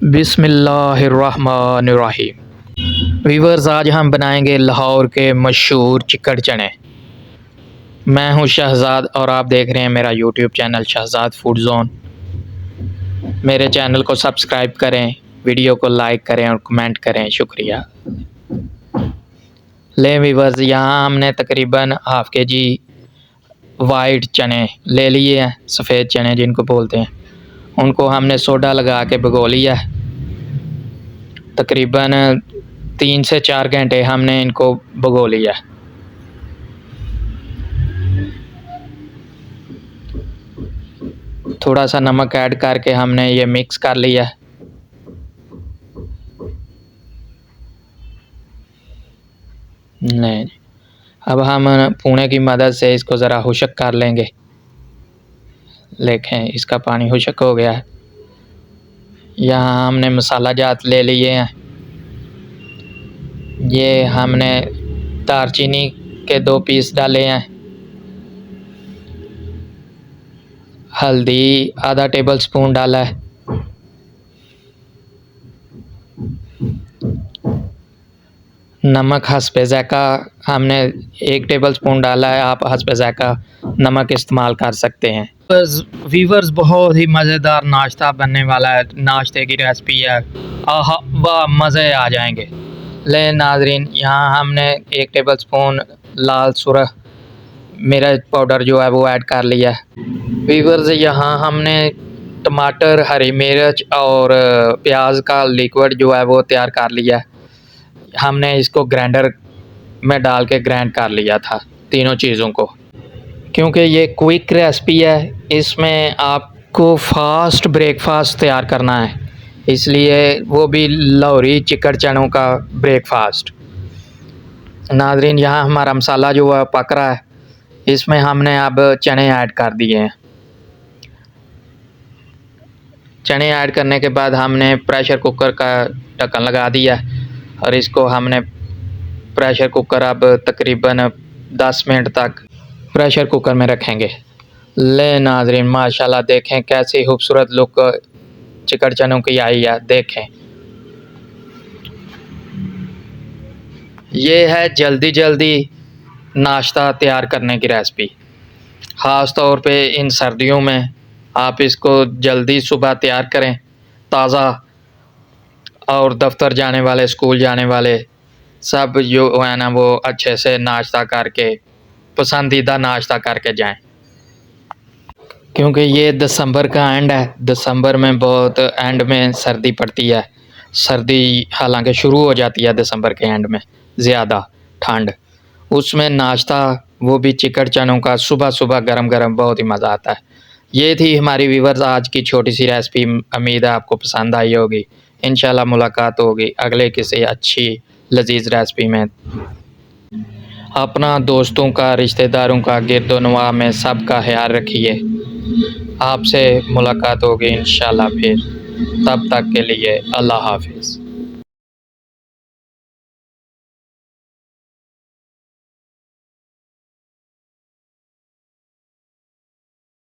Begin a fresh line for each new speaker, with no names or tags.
बिस्मिल्लाहिर्रहमानिर्रहीम। वीवर्स, आज हम बनाएंगे लाहौर के मशहूर चिकन चने। मैं हूं शहजाद और आप देख रहे हैं मेरा YouTube channel Shahzad food zone. मेरे चैनल को सब्सक्राइब करें, वीडियो को लाइक करें और कमेंट करें। शुक्रिया। ले वीवर्स, यहाँ हमने तकरीबन हाफ़ के जी वाइट चने ले लिए हैं, सफ़ेद चने जिनको बोलते हैं। उनको हमने सोडा लगा के भिगो लिया है। तकरीबन 3 से 4 घंटे हमने इनको भिगो लिया। थोड़ा सा नमक ऐड करके हमने ये मिक्स कर लिया। नहीं, अब हम पूने की मदद से इसको ज़रा खुशक कर लेंगे। देखें, इसका पानी खुशक हो गया है। यहाँ हमने मसाला जात ले लिए हैं। ये हमने दालचीनी के 2 पीस डाले हैं। हल्दी आधा टेबल स्पून डाला है। नमक हस्बे ज़ायक़ा हमने 1 टेबल स्पून डाला है। आप हस्बे ज़ायक़ा नमक इस्तेमाल कर सकते हैं। वीवर्स, बहुत ही मज़ेदार नाश्ता बनने वाला है। नाश्ते की रेसिपी है, आहा वाह, मज़े आ जाएंगे। ले नाजरीन, यहाँ हमने 1 टेबल स्पून लाल सुरख मिर्च पाउडर जो है वो ऐड कर लिया है। वीवर्स, यहाँ हमने टमाटर, हरी मिर्च और प्याज का लिक्विड जो है वो तैयार कर लिया है। हमने इसको ग्राइंडर में डाल के ग्राइंड कर लिया था तीनों चीज़ों को। क्योंकि ये क्विक रेसिपी है, इसमें आपको फास्ट ब्रेकफास्ट तैयार करना है, इसलिए वो भी लाहौरी चिकन चनों का ब्रेकफास्ट। नाजरीन, यहाँ हमारा मसाला जो है पक रहा है। इसमें हमने अब चने ऐड कर दिए हैं। चने ऐड करने के बाद हमने प्रेशर कुकर का ढक्कन लगा दिया और इसको हमने प्रेशर कुकर अब तकरीबन 10 मिनट तक प्रेशर कुकर में रखेंगे। ले नाजरीन, माशाल्लाह, देखें कैसी खूबसूरत लुक चिकन चनों की आई है। देखें, ये है जल्दी जल्दी नाश्ता तैयार करने की रेसिपी। ख़ास तौर पे इन सर्दियों में आप इसको जल्दी सुबह तैयार करें, ताज़ा, और दफ्तर जाने वाले, स्कूल जाने वाले सब जो है ना वो अच्छे से नाश्ता करके, पसंदीदा नाश्ता करके जाएं। क्योंकि ये दिसंबर का एंड है। दिसंबर में बहुत एंड में सर्दी पड़ती है। सर्दी हालांकि शुरू हो जाती है दिसंबर के एंड में, ज़्यादा ठंड। उसमें नाश्ता, वो भी चिकन चनों का, सुबह सुबह गरम गरम, बहुत ही मज़ा आता है। ये थी हमारी व्यूअर्स आज की छोटी सी रेसिपी। उम्मीद है आपको पसंद आई होगी। इंशाल्लाह मुलाकात होगी अगले किसी अच्छी लजीज रेसिपी में। अपना, दोस्तों का, रिश्तेदारों का, गिरदोनवा में सबका ख्याल रखिए। आपसे मुलाकात होगी इंशाल्लाह फिर। तब तक के लिए अल्लाह हाफिज़।